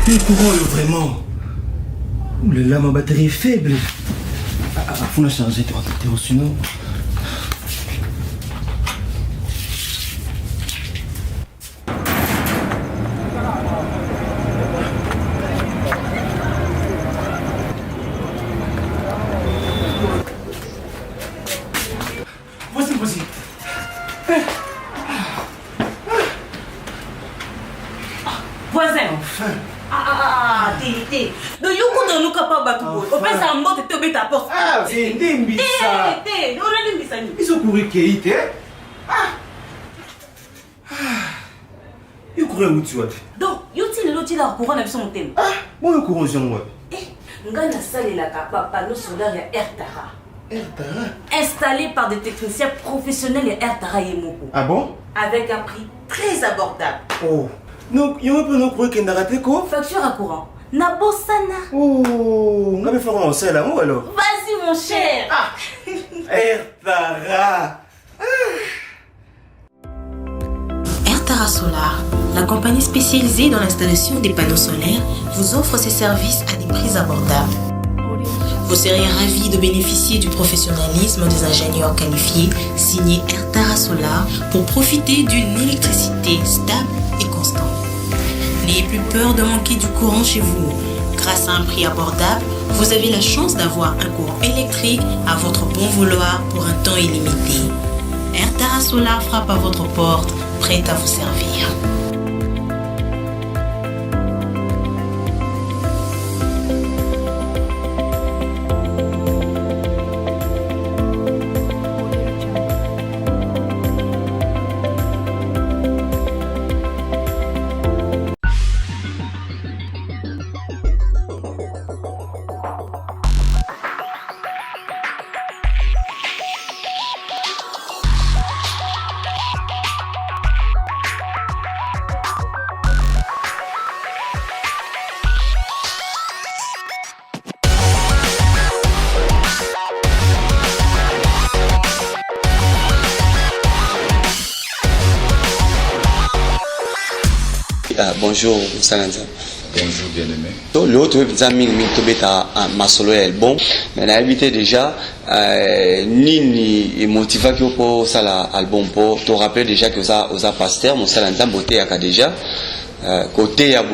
Le courant, vraiment. Là, ma batterie est faible. Faut la charger, t'es reçu, non? Voici. Voisin. T'es. Donc, you nous capable de tout. On peut s'en mort de te mettre à porte. Ah, c'est Ndimbisa. On a Ndimbisa. Ils sont couru Keïte. Ils courent où tu vois? Donc, you t'es l'autre là pour qu'on a son thème. Ah, bon, ils courent où moi? Nga na salle la capa panneau solaire et Airtara. Airtara installé par des techniciens professionnels et Airtara Yemoko. Ah bon? Avec un prix très abordable. Oh. Donc, il y a un peu de courrier qui n'a raté quoi? Facture à courant. Na bossana. Oh, on va faire un sel là, alors. Vas-y mon cher. Ah. Airtara. Airtara Solar, la compagnie spécialisée dans l'installation des panneaux solaires, vous offre ses services à des prix abordables. Vous serez ravis de bénéficier du professionnalisme des ingénieurs qualifiés signés Airtara Solar pour profiter d'une électricité stable et constante. N'ayez plus peur de manquer du courant chez vous. Grâce à un prix abordable, vous avez la chance d'avoir un courant électrique à votre bon vouloir pour un temps illimité. Airtara Solar frappe à votre porte, prête à vous servir. Bonjour, Salanza. Bonjour, bien-aimé. L'autre, ma solo est bon, mais on a habité déjà, ni motiva que pour ça l'album pour te rappeler déjà que ça aux pasteur, mon Salanza beauté à déjà, côté à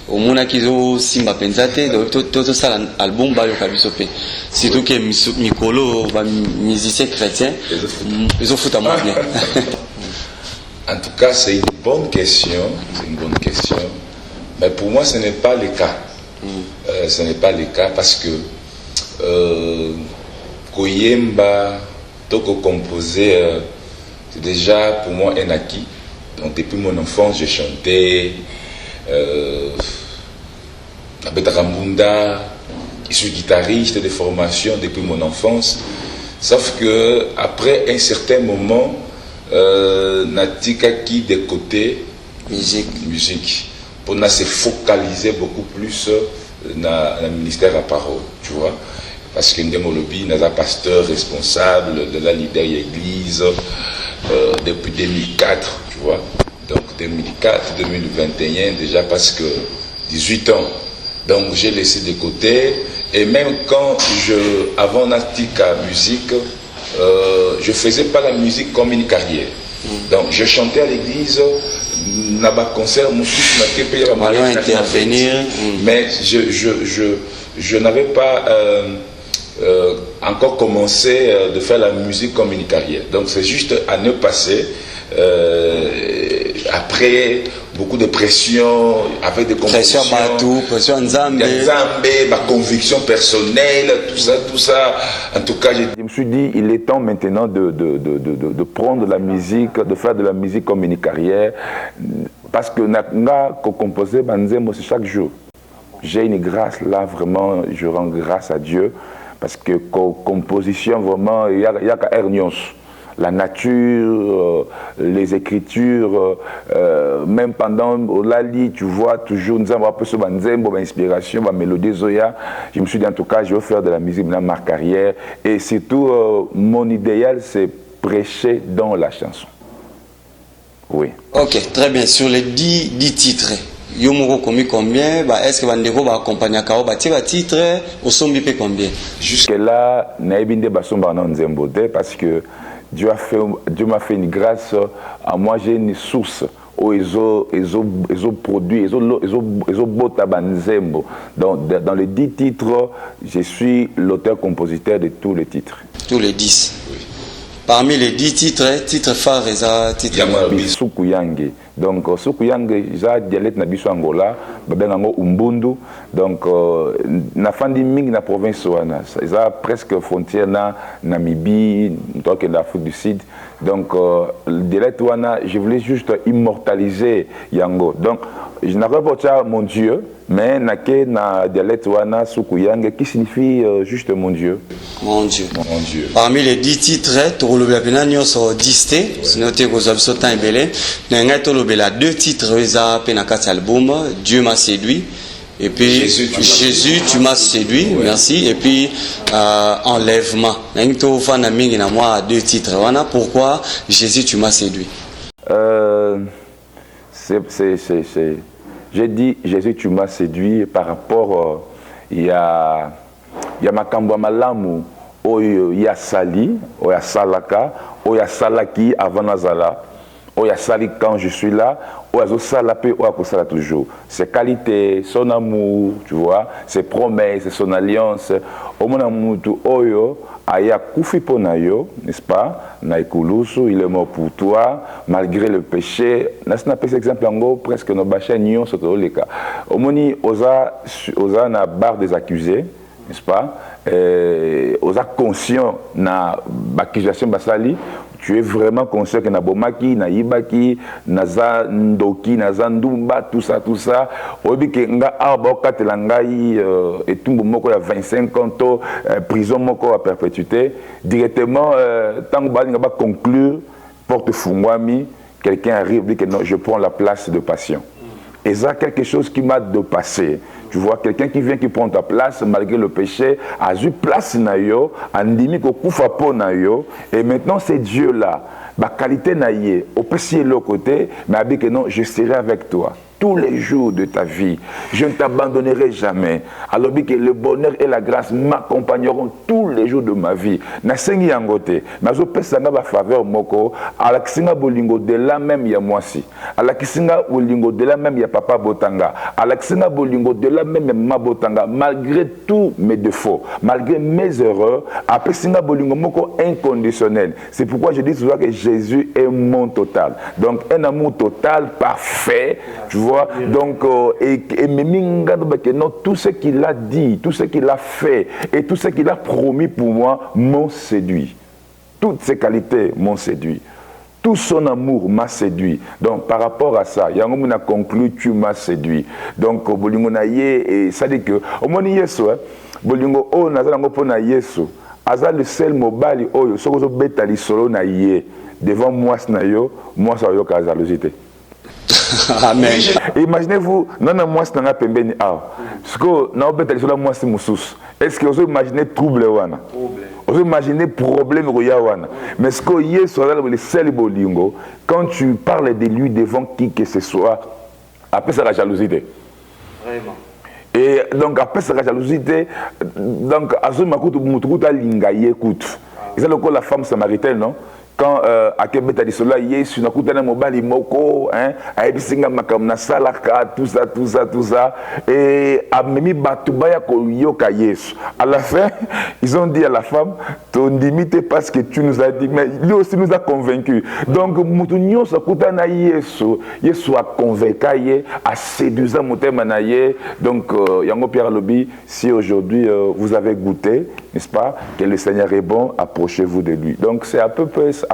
au mona kizo simba penzate, tout ça l'album ba yo kabisope. Surtout que Mikolo va musicien chrétien, ils ont foutu à moi bien. En tout cas, c'est une bonne question. C'est une bonne question. Mais pour moi, ce n'est pas le cas. Ce n'est pas le cas parce que Koyemba, Toko composé, c'est déjà pour moi un acquis. Donc depuis mon enfance, j'ai chanté Abeta Rambunda, je suis guitariste de formation depuis mon enfance. Sauf que après un certain moment, Natika qui de côté musique pour se focaliser beaucoup plus dans le ministère à parole, tu vois, parce que Ndemolobi n'est un pasteur responsable de la leader église depuis 2004, tu vois, donc 2004 2021 déjà presque 18 ans, donc j'ai laissé de côté. Et même quand avant Natika musique, je faisais pas la musique comme une carrière. Donc je chantais à l'église, naba concert, intervenir. Mais je n'avais pas encore commencé de faire la musique comme une carrière. Donc c'est juste année passée, après beaucoup de pression, avec des convictions, pression Nzambe, ma conviction personnelle, tout ça. En tout cas, je me suis dit, il est temps maintenant de prendre la musique, de faire de la musique comme une carrière, parce que n'a composé Banzemo chaque jour. J'ai une grâce là, vraiment, je rends grâce à Dieu, parce que composition, vraiment, il y a qu'à Ernios. La nature, les écritures, même pendant Olali, tu vois, toujours, nous avons un peu ce banzembo, inspiration, ma mélodie Zoya. Je me suis dit, en tout cas, je veux faire de la musique dans ma carrière. Et surtout, mon idéal, c'est prêcher dans la chanson. Oui. Ok, très bien. Sur les 10 titres, yo moko komi combien, est-ce que bandeko ba accompagner kao ba titre au sombi pe combien? Jusque là naibinde basomba na nzembo parce que Dieu m'a fait une grâce. À moi j'ai une source où ils ont produit, ils ont bota banzembo. Dans les 10 titres, je suis l'auteur-compositeur de tous les titres. Tous les 10. Oui. Parmi les 10 titres phares, titre Sukuyange. Donc Sukuyange, j'ai dialecte na biso Angola, babengango Umbundu. Donc na fandi mingi na province wana, ça presque frontière na Namibie, donc l'Afrique du Sud. Donc le dialecte wana, je voulais juste immortaliser Yango. Donc je n'avais pas mon Dieu, mais na dialecte wana Sukuyange qui signifie juste mon Dieu. Mon Dieu. Mon Dieu. Parmi les 10 titres, tu as bien nyoso 10 sinon tu as besoin temps belé. Na tu as 2 titres eza pe na kati album, Dieu m'a séduit. Et puis Jésus, tu m'as séduit, ouais. Merci. Et puis enlèvement. Nangito fana mingi na moi 2 titres. Voilà pourquoi Jésus, tu m'as séduit. J'ai dit Jésus, tu m'as séduit par rapport il y a makambo malamu oyo ya sali, oya salaka, oya salaki avant nazala. Oya sali quand je suis là, oya salape, oya kosala toujours. Ses qualités, son amour, tu vois, ses promesses, son alliance. Omona mutu oyo aya kufi ponayo, n'est-ce pas? Naikulusu, il est mort pour toi, malgré le péché. N'a pas exemple en presque nos bachas nyon soto leka. Omoni oza na barre des accusés, n'est-ce pas? Oza conscient na accusation basali. Tu es vraiment conscient que na bomaki, na yibaki, na za ndoki, na za ndumba, tout ça. Obi ke nga arba okatela ngai etumbu moko ya 25 ans prison moko à perpétuité. Directement tant que balinga ba conclure porte fungwami, quelqu'un arrive dit que non, je prends la place de patient. Et ça quelque chose qui m'a dépassé. Tu vois, quelqu'un qui vient, qui prend ta place, malgré le péché, a eu place nayo, andimi ko kufa po nayo, et maintenant c'est Dieu là. Ma qualité naïe, au petit l'autre côté, mais a dit que non, je serai avec toi tous les jours de ta vie. Je ne t'abandonnerai jamais. Alors que le bonheur et la grâce m'accompagneront tous les jours de ma vie. Na sengi yangote, mais je peux sanga ba faveur moko, ala kisinga bolingo de là même ya mwasi. Ala kisinga bolingo de là même ya papa botanga. Ala kisinga bolingo de là même ya mama botanga, malgré tous mes défauts, malgré mes erreurs, après singa bolingo moko inconditionnel. C'est pourquoi je dis souvent que Jésus est mon total. Donc un amour total, parfait, tu vois. Donc, tout ce qu'il a dit, tout ce qu'il a fait et tout ce qu'il a promis pour moi m'ont séduit. Toutes ses qualités m'ont séduit. Tout son amour m'a séduit. Donc, par rapport à ça, Yangomu a conclu, tu m'as séduit. Donc, Bolingo na ye, et ça dit que, au moins, Yesu, Bolingo, oh, Nazango pona Yesu, Aza le seul mobile, oh, Sokozo betali solo na ye, devant moi, moi, ça yo ka jalousie. Amen. Imaginez-vous, non, moi, c'est un pembeni. Parce que, non, moi, c'est moussous. Est-ce que vous imaginez trouble wana? Vous imaginez problème wana? Mais ce que Yesu, le seul bolingo, quand tu parles de lui devant qui que ce soit, après ça la jalousie. Vraiment. Et donc après ça la jalousie, donc à ce moment où tu as lingaye écoute. C'est le coup la femme samaritaine, non? Quand à Québec a dit cela, Yesu n'a coûté un mobile moko, hein, a ebisinga makamna salaka, tout ça, et a memi batubaya koyoka Yesu. À la fin, ils ont dit à la femme, ton limite parce que tu nous as dit, mais lui aussi nous a convaincus. Donc mutunyo sa kuta na Yesu, Yesu a convaincu, a séduit motema na ye. Donc yango Pierre Lobi, si aujourd'hui vous avez goûté, n'est-ce pas, que le Seigneur est bon, approchez-vous de lui. Donc c'est à peu près ça.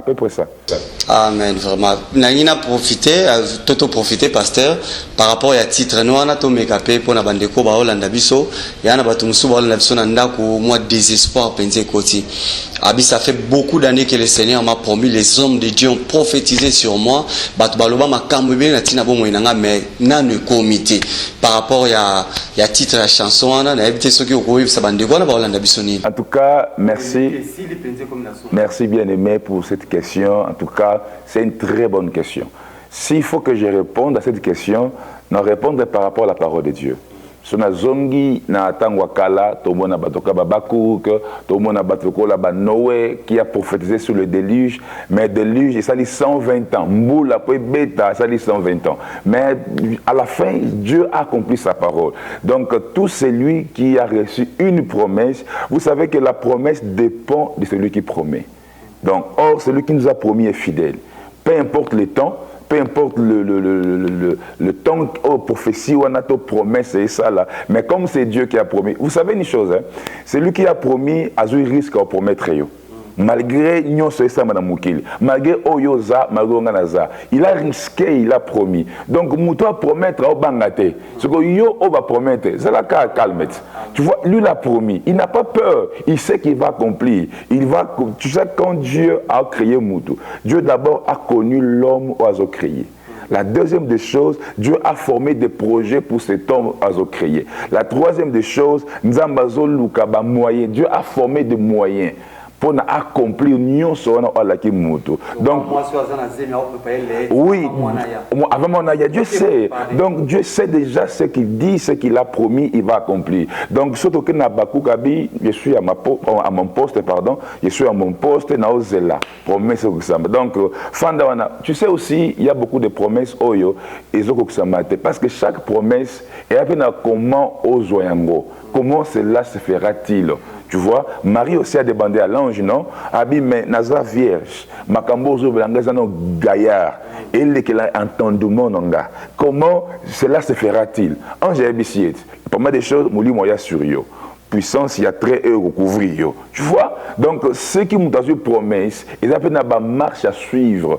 Amen, vraiment. Nangina profiter, toto profiter, pasteur, par rapport à titre, nous on a tout mécapé pour la bande de Koba Hollanda Bisso, et on a battu Moussou Hollanda Bisso Nanda pour moi désespoir Pentecôti. Abi, ça fait beaucoup d'années que le Seigneur m'a promis, les hommes de Dieu ont prophétisé sur moi, Batubaloba m'a cambré na tina bon moinanga, mais n'a ne comité. Par rapport à titre la chanson, on a évité ceux qui ont couru sa bande de Koba Hollanda Bisso. En tout cas, merci. Merci bien aimé pour cette question. En tout cas, c'est une très bonne question. s'il faut que je réponde à cette question, je répondrai par rapport à la parole de Dieu. So na zongi na tangwa kala tomona batoka babaku que tomona batokola ba Noé qui a prophétisé sur le déluge, mais déluge ça dit 120 ans, moula peut bêta ça dit 120 ans, mais à la fin Dieu a accompli sa parole. Donc tout celui qui a reçu une promesse, vous savez que la promesse dépend de celui qui promet. Donc or celui qui nous a promis est fidèle, peu importe le temps. Peu importe le temps, prophétie ou promesse et ça là. Mais comme c'est Dieu qui a promis, vous savez une chose, hein, c'est lui qui a promis, à ce risque de promettre. Malgré malgré Oyoza, malgré il a risqué, il a promis. Donc, Mouto a promettre au Bangate. Ce que Yo va promettre, c'est la calme. Tu vois, lui l'a promis. Il n'a pas peur. Il sait qu'il va accomplir. Tu sais, quand Dieu a créé Mouto, Dieu d'abord a connu l'homme oiseau créé. La deuxième des choses, Dieu a formé des projets pour cet homme oiseau créé. La troisième des choses, Nzambazo Lukaba moyen. Dieu a formé des moyens pour accomplir l'union sur la Kimuto. Donc, oui, avant mon aya, Dieu sait. Donc, Dieu sait déjà ce qu'il dit, ce qu'il a promis, il va accomplir. Donc, surtout que Nabakukabi, je suis à mon poste, pardon, je suis à mon poste, Naozela, promesse Okusama. Donc, Fandawana, tu sais aussi, il y a beaucoup de promesses, Oyo, et Zokokusamate, parce que chaque promesse est appelée comment Ozoyango. Comment cela se fera-t-il? Tu vois, Marie aussi a demandé à l'ange, non? Abi, mais Nazar vierge, Makambozo Belangazano gaillard, et il a entendement, nonga. Comment cela se fera-t-il? Ange Abisiet, pour moi des choses, Mouli Moya sur yo. Puissance, il y a très recouvrir. Tu vois? Donc, ceux qui m'ont donné une promesse, ils appellent une marche à suivre.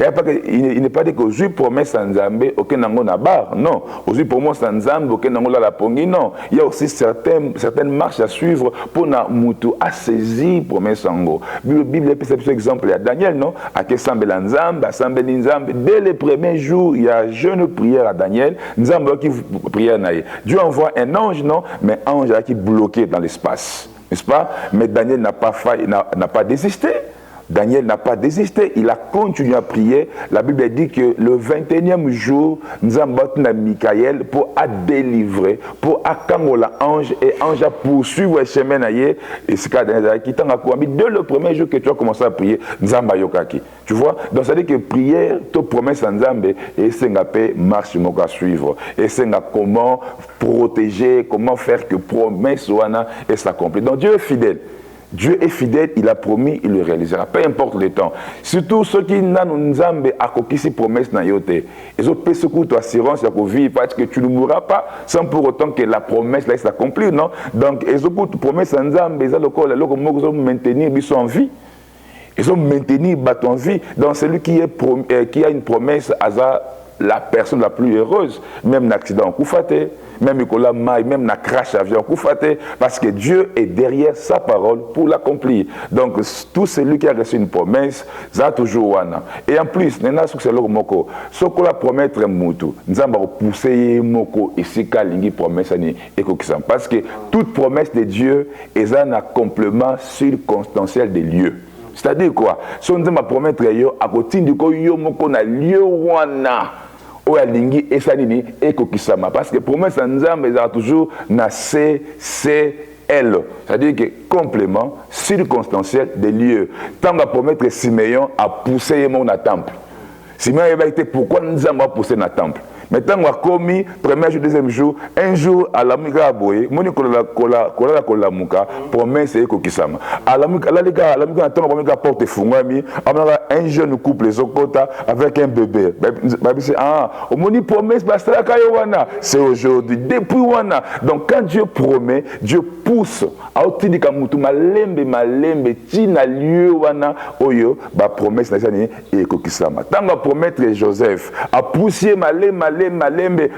Il n'est pas dit que j'ai promesse en Zambé, aucun nango na bar, non. Aujourd'hui, promesse en Zambé, aucun nango la pongi, non. Il y a aussi certaines marches à suivre pour na mutu à saisir promesse en go. La Bible est cet exemple, il y a Daniel, non. À Kessambe l'Anzambe, à Sambe l'Inzambe. Dès les premiers jours, il y a jeune prière à Daniel, Nzambe qui prière naïe. Dieu envoie un ange, non, mais ange qui est bloqué dans l'espace, n'est-ce pas? Mais Daniel n'a pas désisté. Daniel n'a pas désisté, il a continué à prier. La Bible dit que le 21e jour, nous avons Michael pour délivrer, pour accamoler l'ange et l'ange a poursuivre le chemin. Et c'est dès le premier jour que tu as commencé à prier, nous avons Yokaki. Tu vois? Donc ça veut dire que prière, tu promesse en Zambé et c'est un marche à suivre. Et c'est comment protéger, comment faire que promesse soit et s'accomplit. Donc Dieu est fidèle. Dieu est fidèle, il a promis, il le réalisera, peu importe le temps. Surtout ceux qui n'ont pas accompli ces promesses, ils ont payé ce coup d'assurance à vivre parce que tu ne mourras pas sans pour autant que la promesse s'accomplisse, non? Donc, ils ont pris promesse en Zambé, ils ont maintenir, ils sont en vie. Ils ont maintenu en vie. Donc, celui qui a une promesse, la personne la plus heureuse, même l'accident en Koufate, même Nicolas Maï, même na crash avion Koufate, parce que Dieu est derrière sa parole pour l'accomplir. Donc, tout celui qui a reçu une promesse, ça toujours wana. Et en plus, nena succès moko, ce qu'on a promettre mutu, nous allons pousser moko ici kalingi promesse ani ekokisam, parce que toute promesse de Dieu est un complément circonstanciel des lieux. C'est-à-dire quoi? Si on dit ma promettre yo, à côté du ko yo moko na lieu wana. Parce que promesse en Nzambe est toujours na CCL, c'est-à-dire que complément circonstanciel des lieux. Tant qu'on promettre Siméon a poussé mon temple. Siméon a été pourquoi Nzambe a poussé na temple. Mais tant qu'on a commis, premier jour, deuxième jour, un jour à la Mika Aboye, moni kola muka, promesse et kokisama. À la Mika, tant qu'on a porte fungami, un jeune couple Zokota avec un bébé. Au moni promesse, c'est aujourd'hui, depuis wana. Donc quand Dieu promet, Dieu pousse. Autindika mutu malembe, tina lieu wana, oyo, ba promesse et kokisama. Tant qu'on promettre Joseph, a poussé malembe,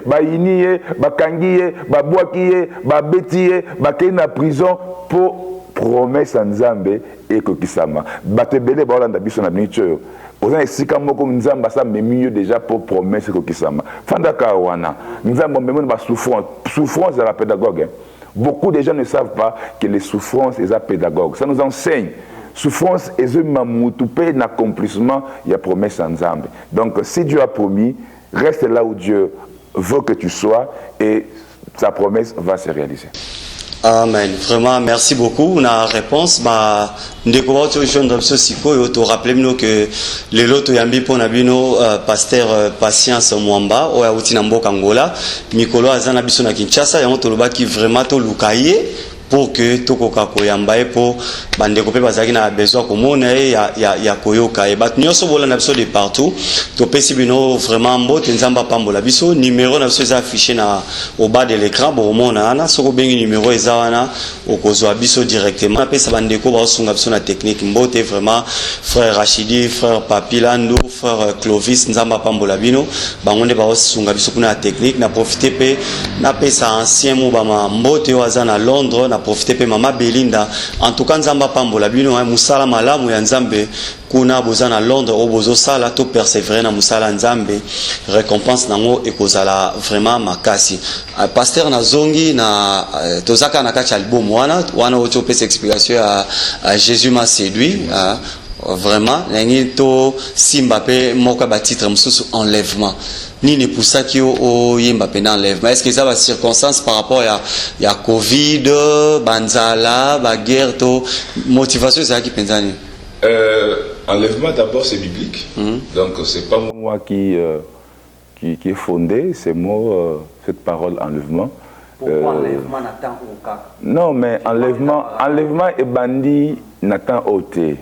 ba iniye, ba kangiye, ba boakiye, ba betiye, ba kena prison pour promesse en Nzambe et kokisama. Ba tebele ba olanda biso na binicho. Oza esika moko Nzamba sa mieux déjà pour promesse kokisama. Fandaka wana. Nzamba memona ba souffrance de la pédagogue. Beaucoup de gens ne savent pas que les souffrances sont pédagogues. Ça nous enseigne. souffrance et mamoutoupé n'accomplissement, il y a promesse en Zambie. Donc si Dieu a promis, reste là où Dieu veut que tu sois et sa promesse va se réaliser. Amen. Vraiment, merci beaucoup. La réponse, ndeko tu jeune de ce siko yo to rappelé nous que les loto yambi pona bino pasteur Patience Mwamba o ya uti na mboka Angola mikolo azana biso na Kinshasa yango to lobaki vraiment to lukaye pour que tokoka koyamba pour bandeko pe bazaki na besoin komona ya koyoka e bat nyoso bola na biso de partout to pesi bino vraiment mbote nzamba pambola biso numéro na biso affiché na au bas de l'écran bo mona ana soko bengi numéro ezawana okozwa biso directement pesa bandeko ba osunga biso na technique mbote vraiment frère Rachidi frère Papilando frère Clovis nzamba pambola bino bangonde ba osunga biso kuna technique na profiter pe na pesa ancien mo ba mbote wazana Londres na profiter pe mama Belinda en tout cas nzamba pambola bino musala malamu ya nzambe kuna bozana Londres o bozo sala to persévérer na musala nzambe récompense nango ekozala vraiment makasi pasteur nazongi na tozaka na kati album wana ocho pesa explication à Jésus m'a séduit vraiment nangi to simba pe moka ba titre mususu enlèvement nini pour ça qui au yemba pendant enlèvement est-ce que ça va circonstance par rapport à Covid banzala ba guerre to motivation ça qui pensani enlèvement d'abord c'est biblique donc c'est pas moi qui est fondé ces mots cette parole enlèvement. Pourquoi enlèvement n'attend au cas? Non mais enlèvement et bandit n'attend au thé.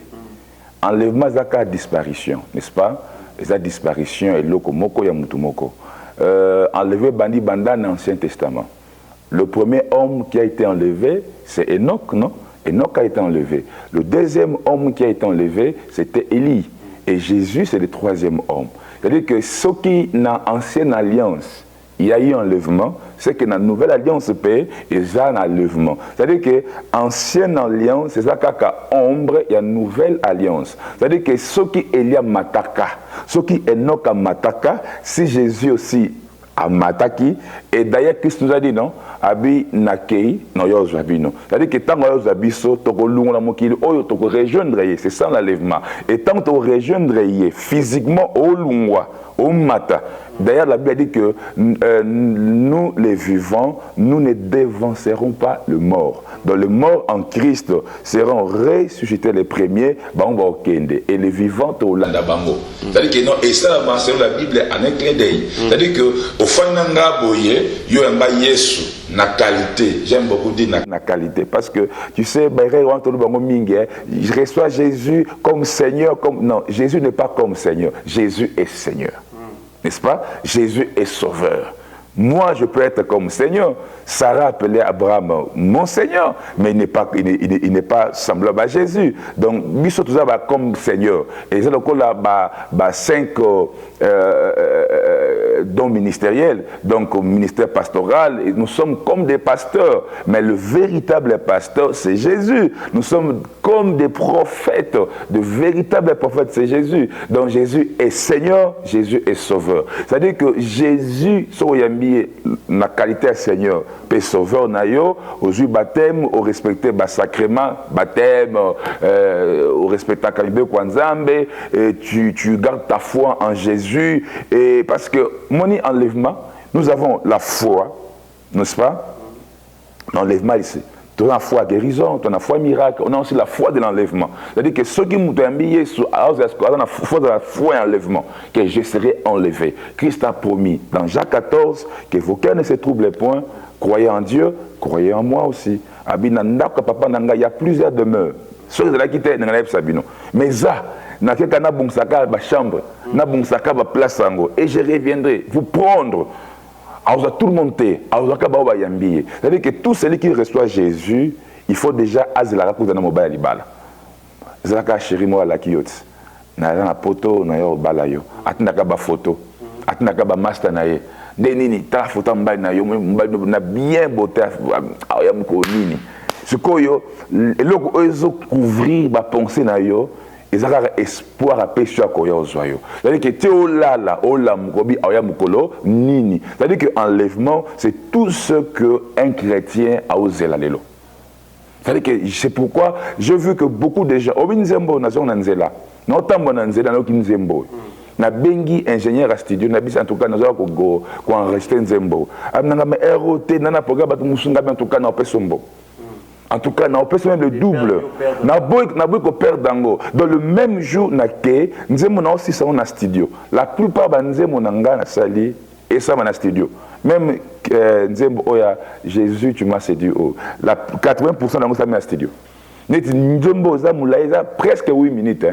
Enlèvement zaka disparition, n'est-ce pas? Et sa disparition est lokomoko ya mutumoko. Enlevé bandit banda dans l'Ancien Testament. Le premier homme qui a été enlevé, c'est Enoch, non? Enoch a été enlevé. Le deuxième homme qui a été enlevé, c'était Élie. Et Jésus, c'est le troisième homme. C'est-à-dire que ce qui dans l'ancienne alliance, il y a eu enlèvement, c'est que dans la nouvelle alliance, il y a un enlèvement. C'est-à-dire que l'ancienne alliance, c'est ça qu'il y a ombre, il y a une nouvelle alliance. C'est-à-dire que ce qui est lié à Mataka, ce qui est Enoch à Mataka, si Jésus aussi a Mataki, et d'ailleurs, Christ nous a dit non, Abi Nakei, non, Yozabi non. C'est-à-dire que tant que Yozabi so, toko lunga mokili, oyo toko rejoindre, c'est ça l'enlèvement. Et tant que toko rejoindre physiquement, au lungwa, au mata. D'ailleurs, la Bible dit que nous, les vivants, nous ne dévancerons pas le mort. Donc, les morts en Christ seront ressuscités les premiers, et les vivants au Landabango. C'est-à-dire que non, et ça, c'est la Bible en un clin d'œil. C'est-à-dire que au Fananga Boye, il y a un Yesu, na qualité. J'aime beaucoup dire na qualité. Parce que, tu sais, je reçois Jésus comme Seigneur. Non, Jésus n'est pas comme Seigneur. Jésus est Seigneur. N'est-ce pas? Jésus est sauveur. Moi, je peux être comme Seigneur. Sarah appelait Abraham mon Seigneur, mais il n'est pas semblable à Jésus. Donc, nous sommes tous comme Seigneur. Et c'est donc là, 5 dons ministériels, donc au ministère pastoral, et nous sommes comme des pasteurs. Mais le véritable pasteur, c'est Jésus. Nous sommes comme des prophètes. De véritables prophètes, c'est Jésus. Donc, Jésus est Seigneur, Jésus est sauveur. C'est-à-dire que Jésus, la qualité à Seigneur, peut sauveur nayo, au baptême, au respecter le sacrement, baptême, au respecter la qualité Kwanzambe, et tu gardes ta foi en Jésus, et parce que mon enlèvement, nous avons la foi, n'est-ce pas? L'enlèvement ici. Tu as la foi guérison, tu as la foi miracle, on a aussi la foi de l'enlèvement. C'est-à-dire que ceux qui m'ont envoyé sur la foi et l'enlèvement, que je serai enlevé. Christ a promis dans Jacques 14 que vos cœurs ne se troublent point, croyez en Dieu, croyez en moi aussi. Il y a plusieurs demeures. Ceux qui ont quitté, mais ça, na chambre, na place et je reviendrai vous prendre. Tout le monde c'est-à-dire que tout celui qui reçoit Jésus, il faut déjà azelara kuzana mobile libala. Zaka chéri moi la kiyot. Na na poto na yo balayo. Atinaka ba photo. Atinaka ba master na ye. Nini ta photo mbali na yo na bien beauté ya mko nini. Sikoyo eloko ozo couvrir ba pensée na yo. Ils ont espoir à pécher à koya ozoyo. C'est-à-dire que tu olala olamukobi aya mukolo nini. C'est-à-dire que enlèvement c'est tout ce que un chrétien a osé la lelo. C'est pourquoi j'ai vu que beaucoup de gens, Obi Nzembo, Nanzela, notamment Nanzela, Nzembo, na bengi ingénieur à studio, na bis en tout cas, nous avons enregistré Nzembo. Abnanga me ROT, nana programme, en tout cas, na Opesombo. En tout cas, on peut même le double. On a beaucoup perdre dango. Dans le même jour, on a aussi ça dans studio. La plupart des gens ont na sali et ça dans studio. Même Jésus, tu m'as séduit. 80% d'entre eux dans studio. Presque 8 minutes.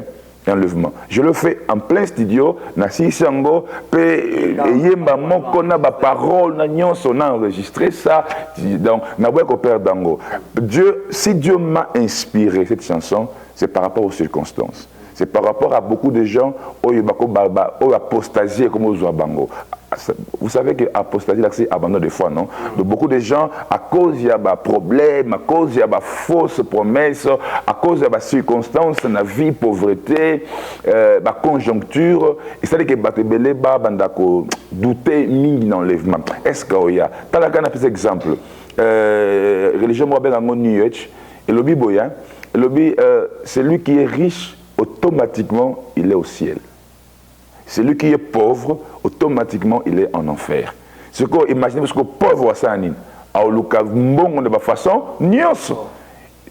Enlèvement. Je le fais en plein studio, na Sissango, yemba moko na ba parole na nyonso na enregistré ça. Donc na bweko père dango. Dieu, si Dieu m'a inspiré cette chanson, c'est par rapport aux circonstances. C'est par rapport à beaucoup de gens oyo bako baba oyo apostasie comme aux bango. Vous savez que apostasie c'est abandon de foi, non? De beaucoup de gens à cause il y a des problèmes, à cause il y a des fausses promesses, à cause il y a des circonstances dans la vie, pauvreté, la conjoncture, et c'est-à-dire que batebele ba bandako douter mingi d'enlèvement. Est-ce qu'il y a t'as un petit exemple religion moi ben en New York et le biboya, celui qui est riche automatiquement il est au ciel. Celui qui est pauvre, automatiquement, il est en enfer. Ce qu'on imagine, parce que pauvre, c'est un de ma façon, nyos.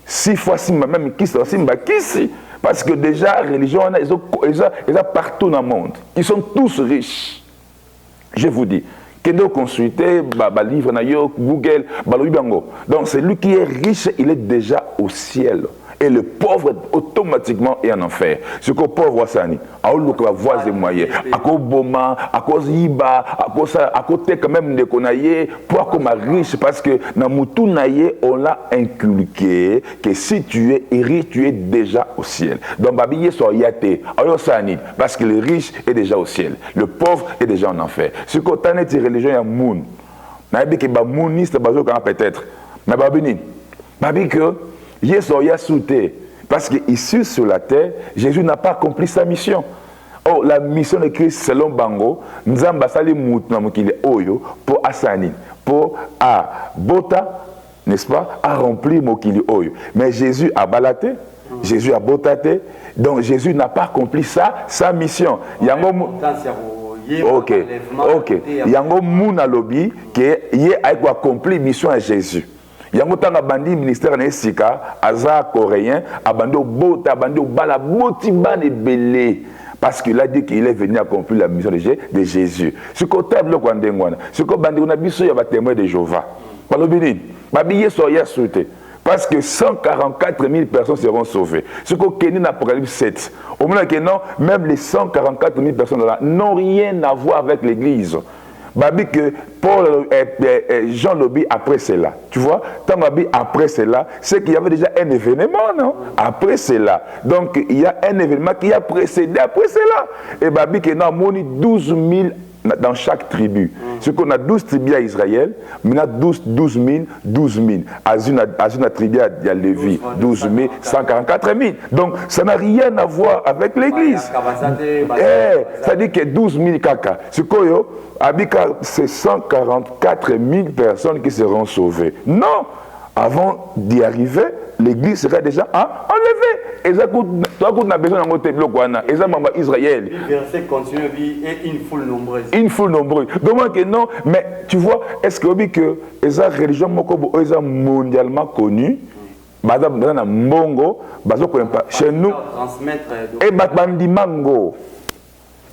6 fois, même qui parce que déjà, la religion, ils ont partout dans le monde. Ils sont tous riches. Je vous dis. Quand vous consultez, livre, Google, donc celui qui est riche, il est déjà au ciel. Et le pauvre automatiquement est en enfer. Ce que le pauvre c'est à voix des moyens, à cause boma, à cause iba, à côté quand même de konaye, pour comme riche parce que dans mutu naye on l'a inculqué que si tu es riche tu es déjà au ciel. Donc babiye so yate, alors ça parce que le riche est déjà au ciel, le pauvre est déjà en enfer. Ce que t'en est religion ya moun, na bi que ba mouniste bazo quand peut-être, mais babini, babi que parce qu'ici sur la terre, Jésus n'a pas accompli sa mission. Oh, la mission de Christ selon Bango, nous avons pour Asani, pour Bota, n'est-ce pas, à remplir Mokili Oyo. Mais Jésus a balaté, Jésus a botaté, donc Jésus n'a pas accompli sa mission. Ok. Yango Mouna Lobi, qui a accompli mission à Jésus. Yango tanga bandi ministère na Sika, aza coréen, abando bota, abando bala boti bane belé. Parce qu'il a dit qu'il est venu accomplir la mission de Jésus. Ce côté le kwandengwana, ce ko bandi on a biso ya ba témoin de Jéhovah. Balobini, babiye soya souté. Parce que 144 000 personnes seront sauvées. Ce qu'on connaît dans l'Apocalypse 7. Au moment que non, même les 144 000 personnes là n'ont rien à voir avec l'Église. Babi que Paul Jean Lobi après cela, tu vois, tant Babi après cela, c'est qu'il y avait déjà un événement, non? Après cela, donc il y a un événement qui a précédé après cela. Et Babi que non, on a 12 000 dans chaque tribu. Ce qu'on a 12 tribus à Israël, mais on a 12 000. À une tribu à Lévi, 12 000, 144 000. Donc ça n'a rien à voir avec l'église. Ça dit que 12 000 caca. Ce qu'on c'est 144 000 personnes qui seront sauvées. Non! Avant d'y arriver, l'église serait déjà enlevée. Et ça coûte besoin d'un côté bloc. Et ça, maman Israël. Le verset continue et une foule nombreuse. Une foule nombreuse. Donc, non, mais tu vois, est-ce que la religion est mondialement connue? Chez nous, et Batbandimango.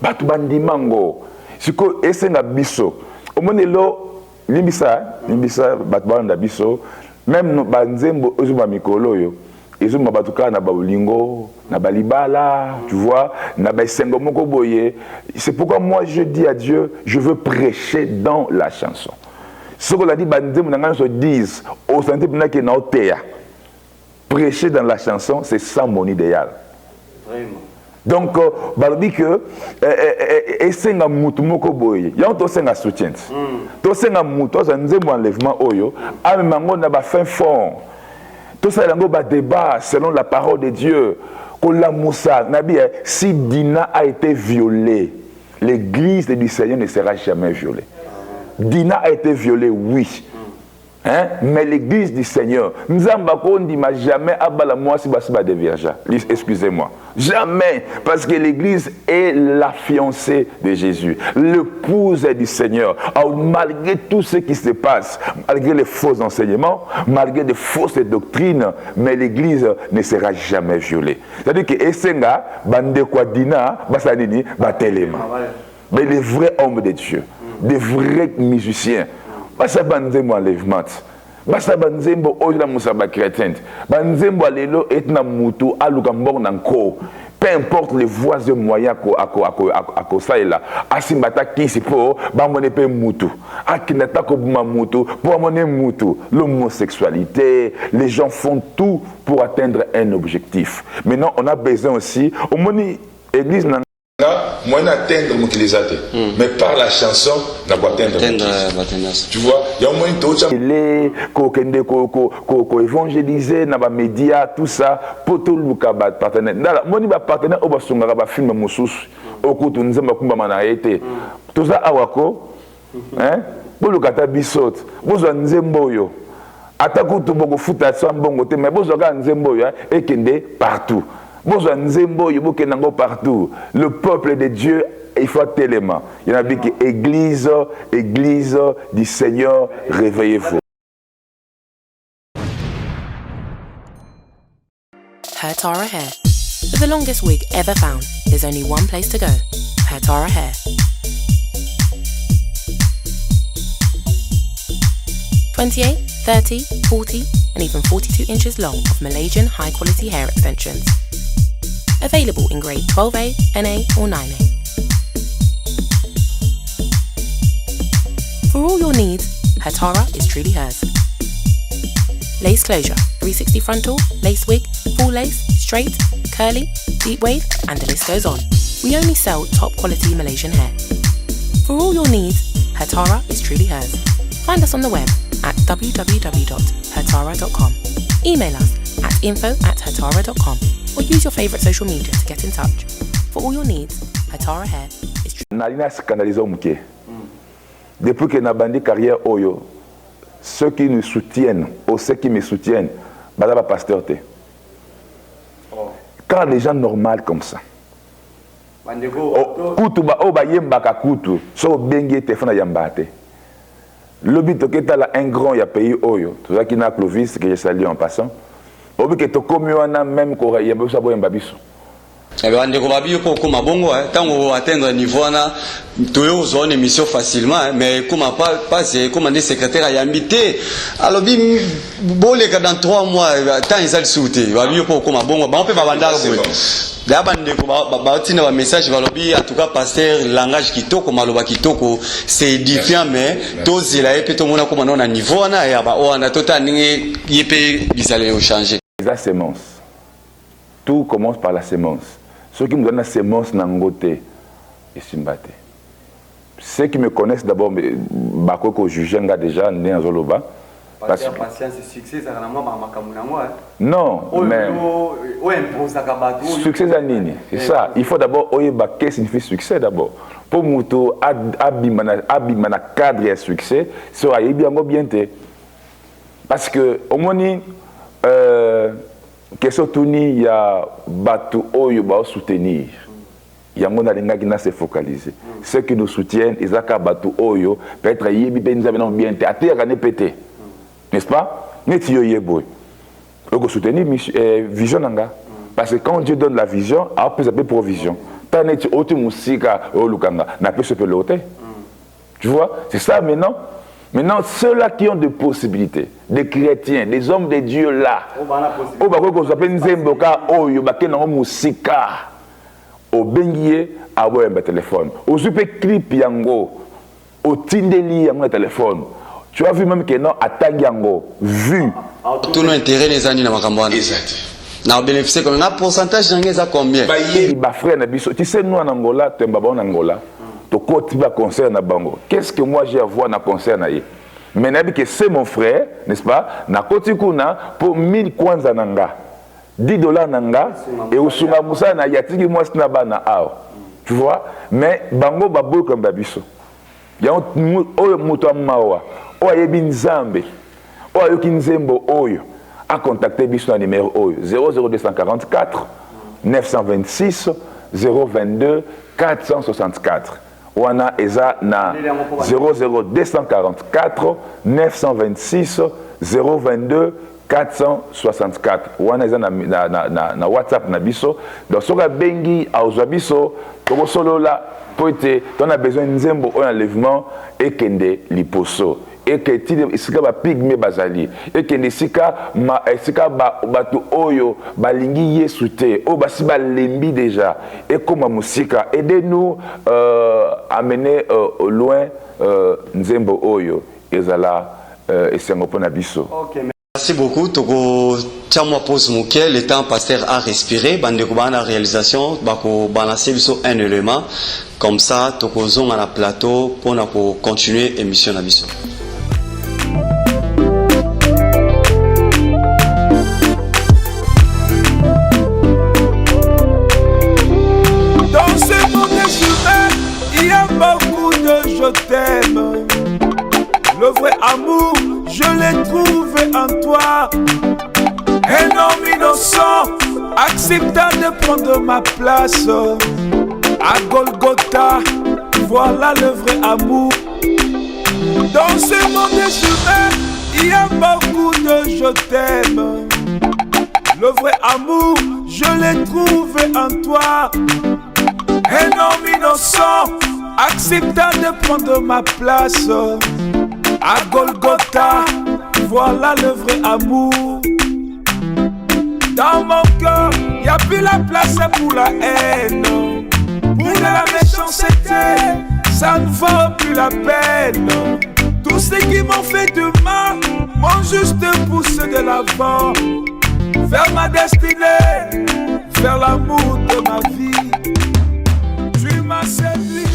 Batbandimango. Ce que est na biso. Au moins, limbisa, Batbanda biso. Même nos banzembo ozuma mikolo yo ezuma batuka na baolingo na balibala tu vois na basengo moko boye. C'est pourquoi moi je dis à Dieu je veux prêcher dans la chanson. Ce qu'on a dit banzembo nanga se disent au santé pena ke na otea. Prêcher dans la chanson c'est ça mon idéal. Vraiment. Donc, balbi que esenga mutu moko boye yango to senga soutien to senga mutu to nzembo enlèvement oyo amemango na ba fin fond to ça yango ba débat selon la parole de Dieu ko la Moussa nabi si Dina a été violée l'église du Seigneur ne sera jamais violée. Dina a été violée, oui, Hein? Mais l'église du Seigneur, Nzambako ne m'a jamais abala moi si basiba de vierge. Excusez-moi. Jamais. Parce que l'église est la fiancée de Jésus, l'épouse du Seigneur. Alors, malgré tout ce qui se passe, malgré les faux enseignements, malgré les fausses doctrines, mais l'église ne sera jamais violée. C'est-à-dire que Essenga, Bande Kwadina, Basanini, Batelema. Mais les vrais hommes de Dieu, des vrais musiciens. Basa banzembo enlèvement. Basa banzembo oila musaba chrétien. Banzembo alelo etna mutu aluka mbona nko. Peu importe les voies et moyens à Kosaïla, Asimbata Kisi pour Bamone Pe Mutu, Akinata Kobuma Mutu, pour amener Mutu, l'homosexualité, les gens font tout pour atteindre un objectif. Maintenant, on a besoin aussi, au moins, l'église n'a moi n'atteindre mon kilisate, mais par la chanson n'a pas atteindre. Tu vois, il y a au moins une autre les ko évangéliser na ba média tout ça pour tout le ba partenaire. Dala moni ba partenaire oba sunga ba film mususu okutu nzemba kumba mana été. Tout ça awako hein? Bolu kata bisot. Bozo nzembo yo. Atakutu boko futa so mbongo te mais bozo ga nzembo yo ekende partout. Partout. Le peuple de Dieu, il faut tellement. Il y en a dit que église du Seigneur, réveillez-vous. Her Tara Hair. For the longest wig ever found, there's only one place to go. Her Tara Hair. 28, 30, 40, and even 42 inches long of Malaysian high-quality hair extensions. Available in grade 12A, NA or 9A. For all your needs, Hatara is truly hers. Lace closure, 360 frontal, lace wig, full lace, straight, curly, deep wave, and the list goes on. We only sell top quality Malaysian hair. For all your needs, Hatara is truly hers. Find us on the web at www.hatara.com. Email us at info@hatara.com. or use your favorite social media to get in touch. For all your needs, Hatara Hair is true. Nalina scandalisé muke. Depuis que na bandi carrière oyo, ceux qui nous soutiennent, ou ceux qui me soutiennent, badaba pasteur te. Quand les gens normaux comme ça. Kutu ba o ba yembaka kutu, so bengi te fana yambate. Le but que tu as un grand ya pays oyo, tout ça qui n'a Clovis que je salue en passant. Obi que to komi wana même ko ya bo sabo mbabiso. Eh bien ndeko babi ko koma bongo tango atteindre niveau na toyo zone émission facilement mais comme pas c'est comme des secrétaires à invité alors bi bolé dans 3 mois tant ils allent sauter babi ko koma bongo ba on peut babanda ko d'abord ndeko ba tina ba message ba lobi en tout cas pasteur langage kitoko maloba kitoko c'est édifiant mais tozela et puis tout monde comme on a niveau na ya ba on a total ningi yepé bizale changer. La sémence. Tout commence par la sémence. Ceux qui me donnent la sémence n'angote et simbate. Ceux qui me connaissent d'abord, Bakoko Jujenga déjà, né en Zoloba. Parce que patience et succès, ça non, mais succès à Nini. C'est ça. Il faut d'abord oyeba qu'est-ce qui signifie succès d'abord. Pour Mouto, abimana cadre et succès, ça a bien te. Parce que au moins question tourni il y a batu oyo ba soutenir. Il y a mon alinga qui n'a se focaliser. Ceux qui nous soutiennent, ils ont batu oyo peut-être yebi ben nous avons bien te até gané pété. N'est-ce pas? Neti yo yeboy. Oko soutenir vision nanga. Parce que quand Dieu donne la vision, après ça peut provision. Tant neti otu musika o lukanga, n'a pas se peloter. Tu vois? C'est ça maintenant. Maintenant, ceux-là qui ont des possibilités, des chrétiens, des hommes de Dieu là, au bako s'appelle Nzemboka, au yobake na musika, au bengiye, à un téléphone, au super clip yango, au tindeli yango téléphone. Tu as vu même que non, attaque yango, vu. Tout nos intérêts les années dans Makambouane. Exact. Na bénéficier comme un pourcentage d'anglais à combien? Bah frère Nabiso, tu sais nous en Angola, tu es en Angola. Concert na bango. Qu'est-ce que moi j'ai à voir dans le concert na ye? Mais que c'est mon frère, n'est-ce pas? Na koti kuna pour 1000 kwanza nanga. $10 nanga et usunga musa na yatiki moi sna bana ao. Tu vois? Mais bango babo comme babiso. Ya oyo muto amawa. O yebi nzambe. oyo kinzembo oyo a contacté biso na numéro oyo 00244 926 022 464 wana eza na 00244 926 022 464 wana eza na WhatsApp na biso donc soka bengi aozwa biso tokosolola po ete tona besoin nzembo oyo enlèvement ekende liposo eketi esika bapigme bazali ekende esika bato oyo balingi yesu te oyo basi balembi déjà ekoma mosika aidez-nous amener au loin nzembo oyo ezala esengo mpona biso. Merci beaucoup. Toko tiens-moi pause mouké. Le temps pasteur a respiré. Bande la réalisation. Bako balancer un élément. Comme ça, toko zong à la plateau pour continuer émission à biso. Dans ce monde humain, il y a beaucoup de je t'aime. Le vrai amour, je l'ai trouvé en toi. Un homme innocent, acceptant de prendre ma place. À Golgotha, voilà le vrai amour. Dans ce monde humain, il y a beaucoup de je t'aime. Le vrai amour, je l'ai trouvé en toi. Un homme innocent, acceptant de prendre ma place. À Golgotha, voilà le vrai amour. Dans mon cœur, y a plus la place pour la haine, pour la méchanceté, ça ne vaut plus la peine. Tous ceux qui m'ont fait du mal m'ont juste poussé de l'avant, vers ma destinée, vers l'amour de ma vie. Tu m'as séduit.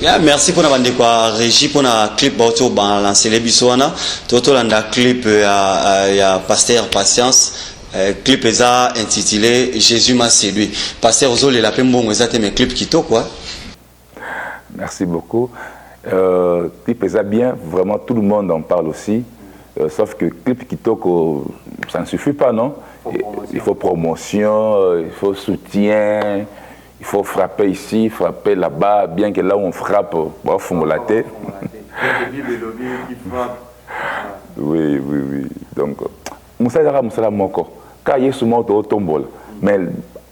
Yeah, merci pour la quoi régie pour la clip auto balancer les bisouana toto landa clip ya pasteur patience clip eza intitulé Jésus m'a séduit. Pasteur Ozole la pe mbongo eza te mes clip kito quoi. Merci beaucoup. Clip eza bien, vraiment tout le monde en parle aussi. Sauf que clip kitoko ça ne suffit pas, non? Il faut promotion, il faut soutien. Il faut frapper ici, frapper là-bas, bien que là où on frappe, on fonde la tête. Oui. Donc, Moussa Moko, quand il y a ce mot au tombol, mais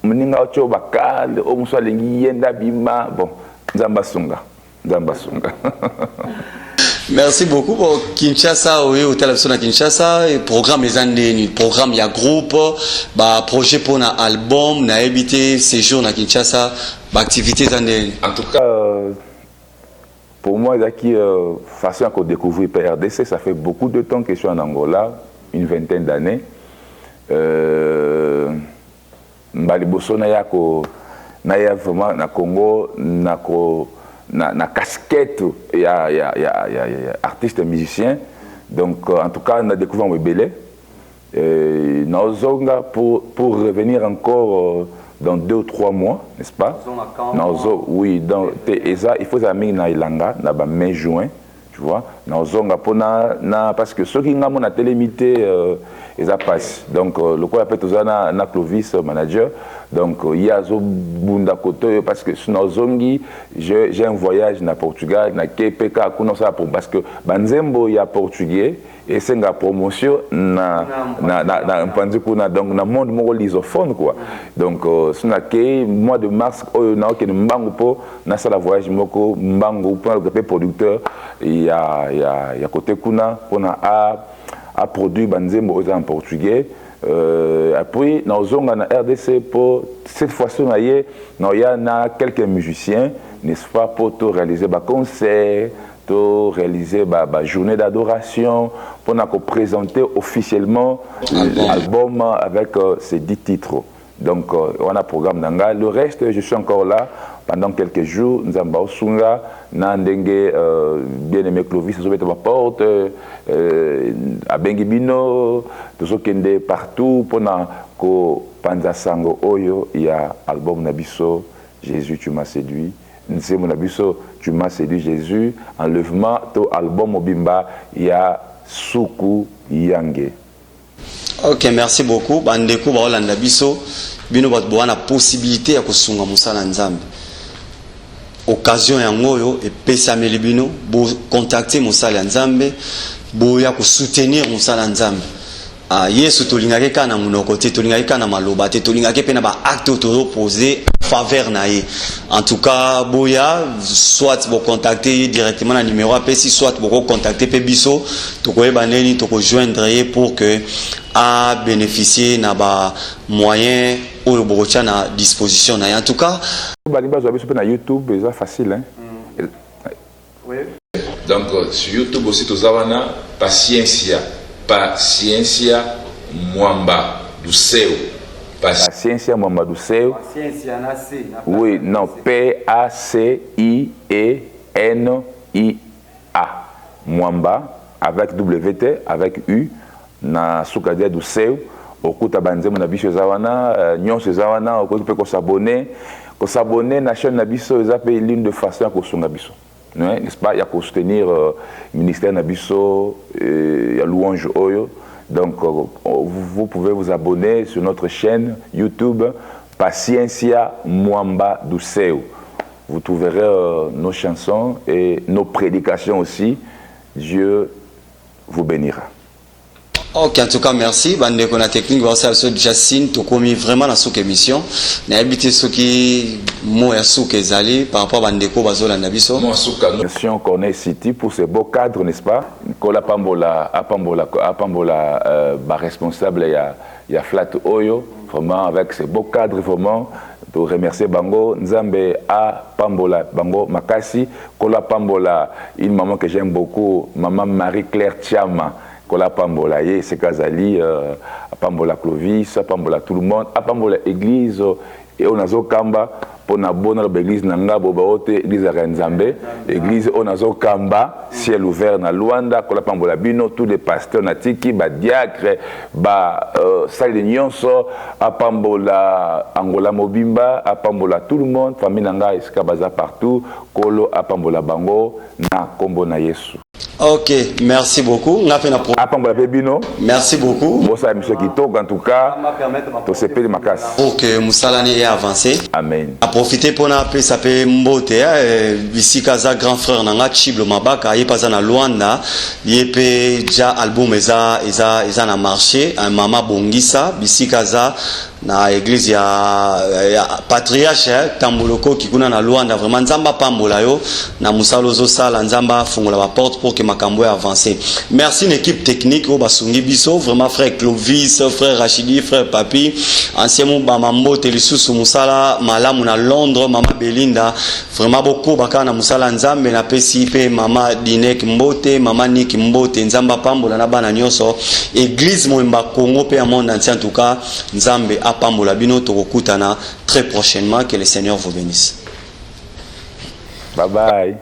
Mninga Ocho Bakal, au Moussa Lengi, Yenda Bima, bon, Zambasunga. Merci beaucoup pour Kinshasa, oui, au télévision à Kinshasa, programme les années, programme il y a groupe, projet pour un album, na habité séjour à Kinshasa, activité années. En tout cas, pour moi, il y a qui façon qu'on découvre PRDC, ça fait beaucoup de temps que je suis en Angola, une vingtaine d'années. Mbaliboso na vraiment na Congo na casquette et artiste et musicien. Donc en tout cas on a découvert Mbele. Naozonga pour revenir encore dans 2 ou 3 mois, n'est-ce pas? Oui, donc il faut amener na Ilanga na mai juin, tu vois. Naozonga parce que ceux qui ont na télémité ils passent. Donc le quoi appelle tout ça na Clovis manager. Donc il y a Bunda Koto parce que sur Zongi j'ai un voyage na Portugal na KPK parce que Banzembo il y a portugais et c'est une promotion na donc na monde mo lisophone quoi. Donc sur na mois de mars na que mbango po na sala voyage moko mbango pour le producteur il y a côté kuna on a produit Banzembo en portugais. Après, nous avons en RDC pour cette fois-ci, il y a quelques musiciens, n'est-ce pas, pour réaliser des concerts, pour réaliser des journées d'adoration, pour présenter officiellement l'album avec ces 10 titres. Donc, on a un programme d'Anga. Le reste, je suis encore là pendant quelques jours. Nous avons Sunga, Nandenge, bien-aimé Clovis, nous avons ma porte, à Bengibino, nous avons partout. Pour Panza Sango Oyo, il y a l'album Nabiso, Jésus, tu m'as séduit. nzembo na biso tu m'as séduit Jésus enlèvement to album mobimba ya suku yange. Ok, merci beaucoup. Bandeko ba Olanda biso bino bat boana possibilité ya kosunga musala nzambe. Occasion ya ngoyo et pesameli bino bo contacter musala nzambe bo ya ko soutenir musala nzambe. Yesu tolingaki kana munoko te tolingaki kana maloba te tolingaki pe na ba acte to poser faveur na ye. En tout cas boya soit bo contacter directement na numéro APC soit bo contacter pe biso to ko ebaneni to ko joindre ye pour que a bénéficier na ba moyen ou bo na disposition na. En tout cas baliba zo biso pe na YouTube c'est facile hein. Oui. Donc sur YouTube aussi tozawana Paciencia Mwamba do Céu. Paciencia Mwamba do Céu. Paciencia na C. Oui, non, P-A-C-I-E-N-I-A. Mwamba, avec W-T, avec U, na Soukadia do Céu. Okuta banzemo na biso zawana, nyonso zawana, okuta pe s'abonner na chaîne na biso, ça peut l'une de façon à kosunga biso. N'est-ce pas? Il y a pour soutenir le ministère Nabiso, il y a Louange Oyo. Donc, vous pouvez vous abonner sur notre chaîne YouTube Paciencia Mwamba do Céu. Vous trouverez nos chansons et nos prédications aussi. Dieu vous bénira. Ok, en tout cas, merci. Bande qu'on a technique, voir ça sur Jacine, tout comme vraiment dans cette émission. N'a habité ce qui moi à ce qu'ils allaient par rapport à bande ko bazola nabiso. Mission Corneille City pour ces beaux cadres, n'est-ce pas? Kola Pambola, responsable il y a Flat Oyo, vraiment avec ces beaux cadres vraiment. Pour remercier Bango, Nzambe a Pambola, Bango Makasi, Kola Pambola, une maman que j'aime beaucoup, maman Marie-Claire Tiama. Kola Pambola, c'est Kazali, Pambola Clovis, Pambola tout le monde, Pambola Église, et on a Zokamba, pour la bonne église Nanga, Bobaote, église Renzambe, église Onazo Kamba, ciel ouvert na Luanda, Kola Pambola Bino, tous les pasteurs Natiki, Diacre, Salle Nyonso, Pambola Angola Mobimba, Pambola tout le monde, famille Nanga, Iskabaza partout, Kolo, Pambola Bango, na Kombo na Yesu. Ok, merci beaucoup. Merci beaucoup. En tout cas, pour que Moussalani ait avancé. Amen. A profiter pour appeler ça peut mbote ici kaza grand frère nanga Chiblo Mabaka yepaza na Luanda yepe ja album eza na marché un mama bongisa bisi kaza na église ya patriarche Tambuloko kikuna na Luanda vraiment nzamba pambola yo na musalozo sala nzamba fungola ba porte pour que makambo avancer. Merci une équipe technique au basungi biso vraiment frère Clovis, frère Rachidi, frère Papi, ancien Mambo telisusu musala malamu na Londres, maman Belinda, vraiment beaucoup baka na musala nzambe na pesi pe mama Dinek Mbote, maman Nick Mbote, nzamba pambola na bana nyonso, église Moemba Congo pe monde entier en tout cas, nzambe a pambola bino tokokutana très prochainement, que le Seigneur vous bénisse. Bye bye.